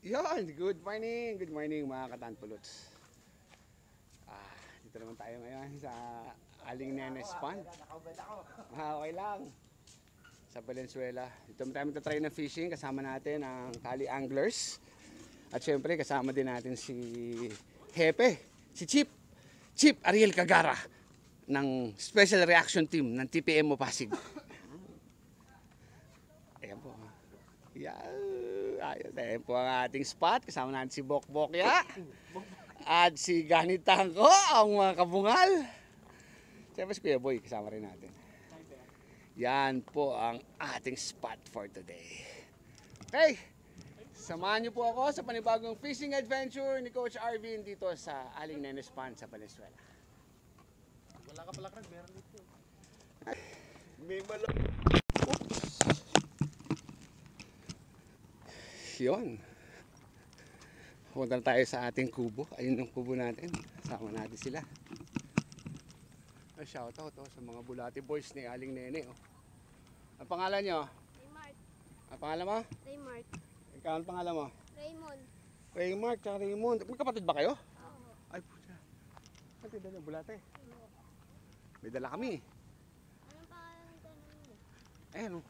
Yon, good morning mga katanpuluts. Dito naman tayo ngayon sa Aling Nenes Pond. Okay lang. Sa Valenzuela. Dito tayo magta-try ng fishing. Kasama natin ang Kali Anglers. At syempre kasama din natin si Hepe, si Chief Ariel Cagara ng Special Reaction Team ng TPMO Pasig. Ayan po. Ayan po ang ating spot. Kasama natin si Bokbok ya at si Ganitang ko, ang mga kabungal. Siyempre si Kuya Boy, kasama rin natin. Yan po ang ating spot for today. Okay, samahan niyo po ako sa panibagong fishing adventure ni Coach Arvin dito sa Aling Nenes Pond sa Valenzuela. Wala ka pala, Craig, meron dito. May malam. Yun. Punta tayo sa ating kubo. Ayun ang kubo natin. Kasama natin sila. Shoutout sa mga bulati boys ni Aling Nene. Ang pangalan nyo? Raymart. Ang pangalan mo? Raymart. Ikaw ang pangalan mo? Raymond. Raymart tsaka Raymond. Magkapatid ba kayo? Oo. Ay puta. Pati dala bulate. May dala kami. Anong pangalan ng channel mo? Ayan o.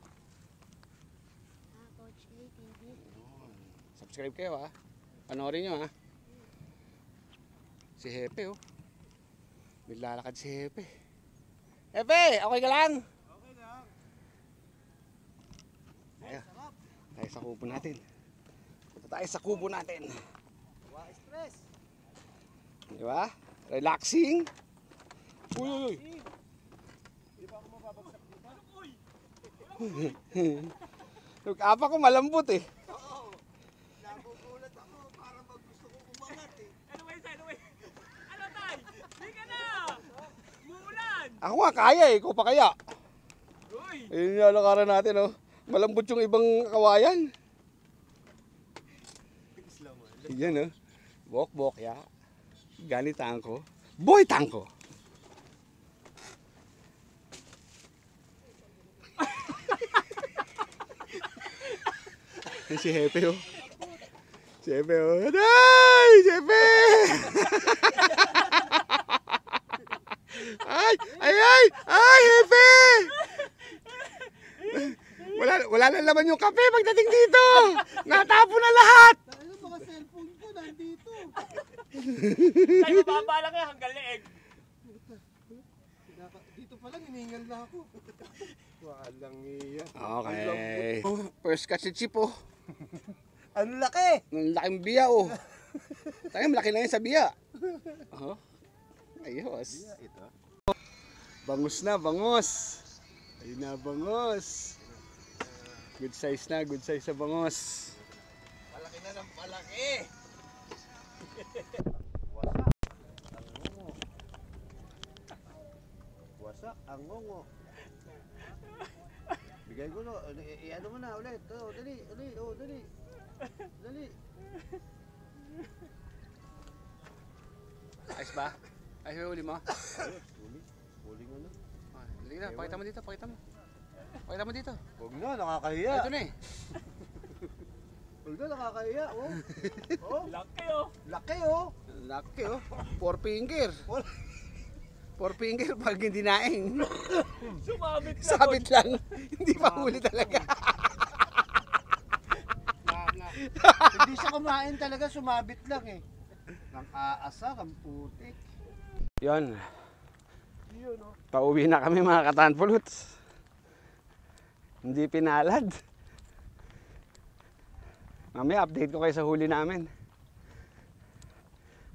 Coach ATV. Subscribe kayo ha. Panoorin nyo ha. Si Hepe oh. May lalakad si Hepe. Hepe! Okay ka lang? Okay lang. Tayo. Tayo sa kubo natin. Punta tayo sa kubo natin. Wala stress. Diba? Relaxing. Uy. Di ba ako mababagsak dito? Uy! Yung apa ko malambot eh. Oo. Nagugulat ako para pag gusto ko umangat eh. Ano tay? Hindi ka na! Muulan! Ako nga kaya eh. Ikaw pa kaya. Uy! Ayun yung alakaran natin oh. Malambot yung ibang kawayan. Yan oh. Bok ya. Ganitang ko. Boy tangko. Si Hepe oh. Si Hepe oh. Ay! Si Hepe! Ay! Hepe! Wala na laman yung kape pagdating dito. Natapo na lahat. Ano mga cellphone ko nandito? Tay, mababa lang yan hanggang leeg. Dito pa lang hiningal na ako. Walang iya. Okay. First catch si Chip oh. Ang laki! Ang laking biya oh. Tayo malaki na yan sa biya. Ayos. Ito. Bangus na, bangus. Ayun na, bangus. Good size na bangus. Malaki na ng malaki! Wasak ang ngongo. Bigay ko no, i-ano mo na ulit. Oh, dali. Dali. Ayos ba? Ayos ba uli mo? Ayos, huli nga na. Dali na, pakita mo dito, pakita mo. Pakita mo dito. Huwag na, nakakahiya. Ito na eh. Huwag na, nakakahiya. Oh. Oh, Laki oh! laki oh. Laki oh. Four finger pag hindi naing. Sumabit na! Sabit lang. Hindi pa huli talaga. Hindi siya kumain talaga, sumabit lang eh. Nang aasa, ang putik. Yon. Yun oh. Pauwi na kami mga katanpuluts. Hindi pinalad. Mamaya update ko kayo sa huli namin.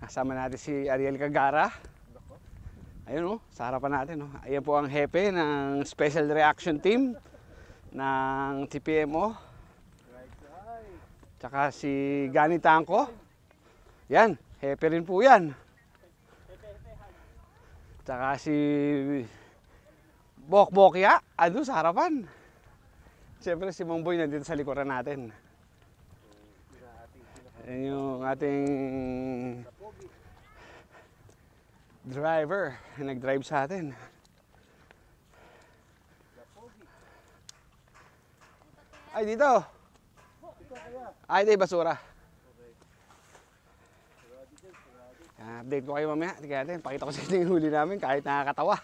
Kasama natin si Ariel Cagara. Ayun oh, sa harapan natin oh. Ayan po ang hepe ng Special Reaction Team ng TPMO. Tsaka si Ganitang ko. Yan, hepe rin po yan. Tsaka si Bokbok ya, ano sa harapan. Siyempre si Mongboy nandito sa likuran natin. Yan yung ating driver na nag-drive sa atin. Ay, dito. Ay, di basura. Update ko kayo mamaya. Tingnan natin, pakita ko sa inyo yung huli namin kahit nakakatawa.